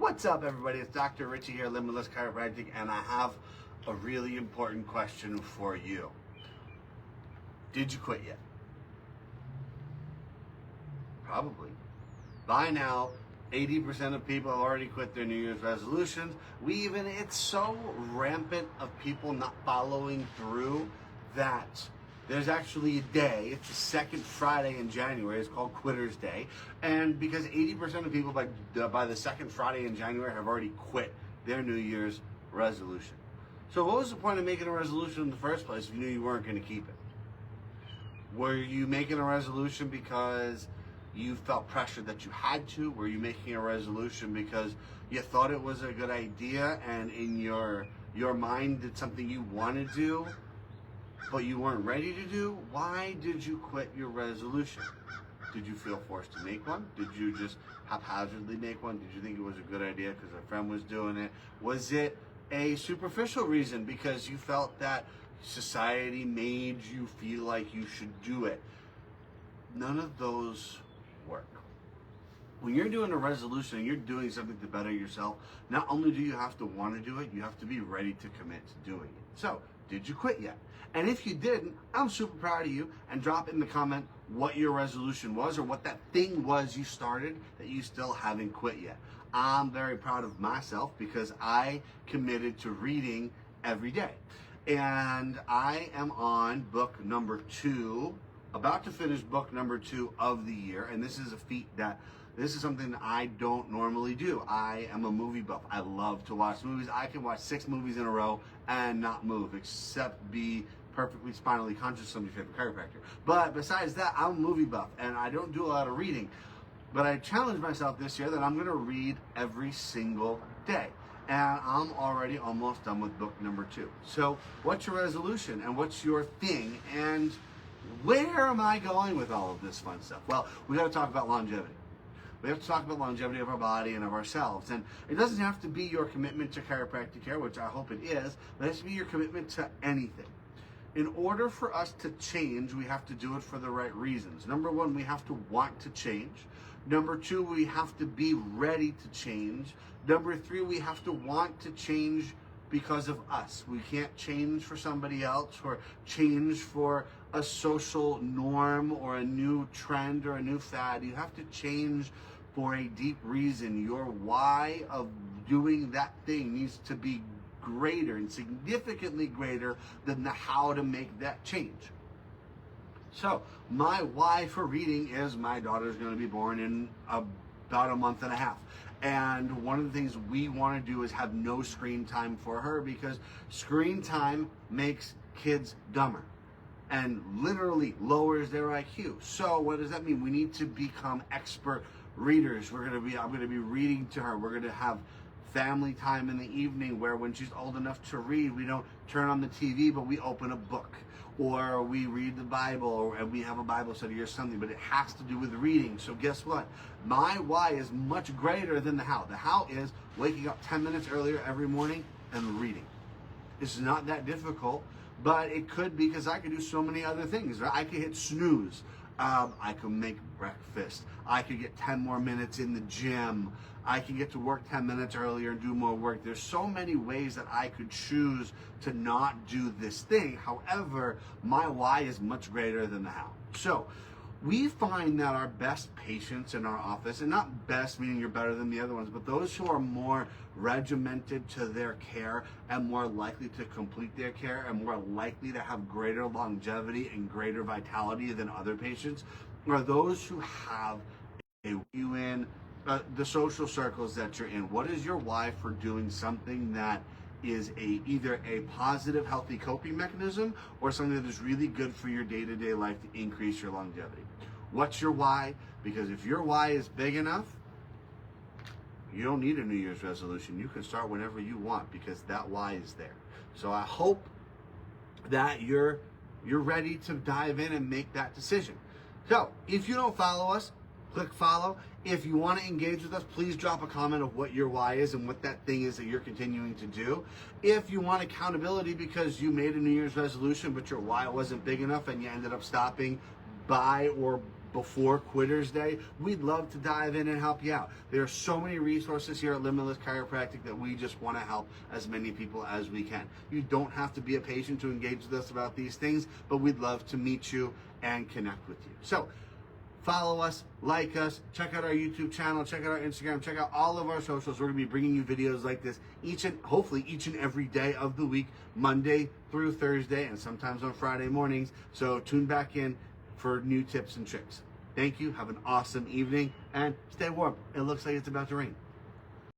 What's up, everybody? It's Dr. Richie here, Limitless Chiropractic, and I have a really important question for you. Did you quit yet? Probably. By now, 80% of people have already quit their New Year's resolutions. It's so rampant of people not following through that there's actually a day, it's the second Friday in January, it's called Quitter's Day. And because 80% of people by the second Friday in January have already quit their New Year's resolution. So what was the point of making a resolution in the first place if you knew you weren't going to keep it? Were you making a resolution because you felt pressure that you had to? Were you making a resolution because you thought it was a good idea and in your mind did something you want to do but you weren't ready to do? Why did you quit your resolution? Did you feel forced to make one? Did you just haphazardly make one? Did you think it was a good idea because a friend was doing it? Was it a superficial reason because you felt that society made you feel like you should do it? None of those work. When you're doing a resolution and you're doing something to better yourself, not only do you have to want to do it, you have to be ready to commit to doing it. So, did you quit yet? And if you didn't, I'm super proud of you, and drop in the comment what your resolution was or what that thing was you started that you still haven't quit yet. I'm very proud of myself because I committed to reading every day. And I am on book number 2, about to finish book number 2 of the year, and this is a feat that this is something that I don't normally do. I am a movie buff. I love to watch movies. I can watch 6 movies in a row and not move, except be perfectly spinally conscious, somebody's favorite chiropractor. But besides that, I'm a movie buff, and I don't do a lot of reading. But I challenged myself this year that I'm going to read every single day. And I'm already almost done with book number 2. So what's your resolution and what's your thing? And where am I going with all of this fun stuff? Well, we got to talk about longevity. We have to talk about longevity of our body and of ourselves. And it doesn't have to be your commitment to chiropractic care, which I hope it is, but it has to be your commitment to anything. In order for us to change, we have to do it for the right reasons. Number 1, we have to want to change. Number 2, we have to be ready to change. Number 3, we have to want to change because of us. We can't change for somebody else or change for a social norm or a new trend or a new fad. You have to change for a deep reason. Your why of doing that thing needs to be greater and significantly greater than the how to make that change. So my why for reading is my daughter's going to be born in about a month and a half. And one of the things we want to do is have no screen time for her because screen time makes kids dumber and literally lowers their IQ. So what does that mean? We need to become expert readers. I'm going to be reading to her. We're going to have family time in the evening where when she's old enough to read, we don't turn on the TV, but we open a book or we read the Bible and we have a Bible study or something, but it has to do with reading. So guess what? My why is much greater than the how. The how is waking up 10 minutes earlier every morning and reading. It's not that difficult, but it could be because I could do so many other things. Right? I could hit snooze. I could make breakfast. I could get 10 more minutes in the gym. I can get to work 10 minutes earlier and do more work. There's so many ways that I could choose to not do this thing. However, my why is much greater than the how. So we find that our best patients in our office, and not best meaning you're better than the other ones, but those who are more regimented to their care and more likely to complete their care and more likely to have greater longevity and greater vitality than other patients are those who have you in the social circles that you're in. What is your why for doing something that is either a positive, healthy coping mechanism or something that is really good for your day-to-day life to increase your longevity? What's your why? Because if your why is big enough, you don't need a New Year's resolution. You can start whenever you want because that why is there. So I hope that you're ready to dive in and make that decision. So if you don't follow us, click follow. If you want to engage with us, please drop a comment of what your why is and what that thing is that you're continuing to do. If you want accountability because you made a New Year's resolution, but your why wasn't big enough and you ended up stopping by or before Quitters Day, we'd love to dive in and help you out. There are so many resources here at Limitless Chiropractic that we just want to help as many people as we can. You don't have to be a patient to engage with us about these things, but we'd love to meet you and connect with you. So follow us, like us, check out our YouTube channel, check out our Instagram, check out all of our socials. We're going to be bringing you videos like this hopefully each and every day of the week, Monday through Thursday, and sometimes on Friday mornings. So tune back in for new tips and tricks. Thank you. Have an awesome evening and stay warm. It looks like it's about to rain.